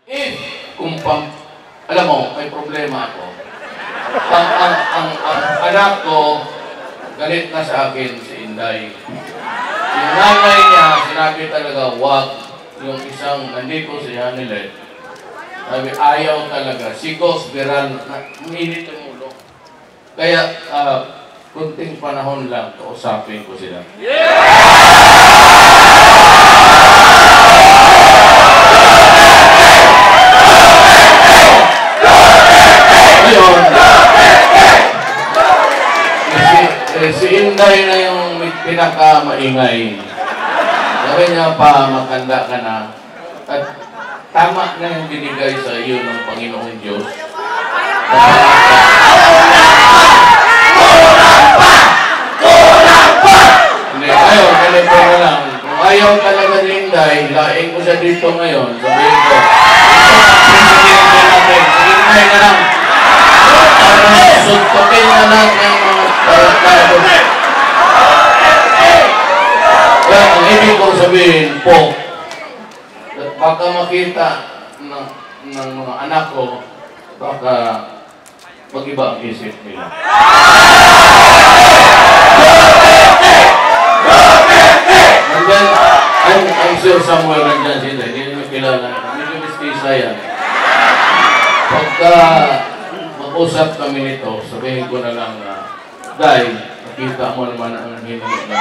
If, alam mo, may problema ako. Ang anak ko, galit na sa akin si Inday. Yung nanay niya, sinabi talaga, wag. Yung isang nandito si Hanilet, sabi, ayaw talaga. Sikos, viral, uminit yung ulo. Kaya, kunting panahon lang, kausapin ko sila. Ngayon, si Inday na yung pinaka-maingay. Sabi niya pa, makanda ka na. At tama na yung binigay sa iyo ng Panginoong Diyos. Hindi, ayaw, ganito na lang. Kung ayaw talaga ni Inday, laing ko siya dito ngayon. Sabihin ko, Inday na lang. Suntukin na lang ng mga tao. Kaya ang ibig kong sabihin po, baka makita ng mga anak ko, baka mag-iba ang isip nila. And then, I'm sure somewhere nandyan sila, hindi nyo kilala, medyo mistisa yan. Pagka mag-usap kami nito, sabihin ko na lang na, Day, nakita mo naman ang hiningi na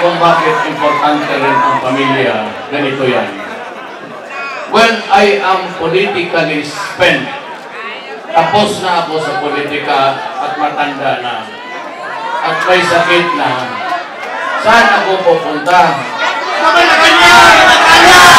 kung bakit importante rin ang pamilya, ganito yan. When I am politically spent, tapos na ako sa politika at matanda na, at may sakit na, saan ako pupunta? Sa Malacanang!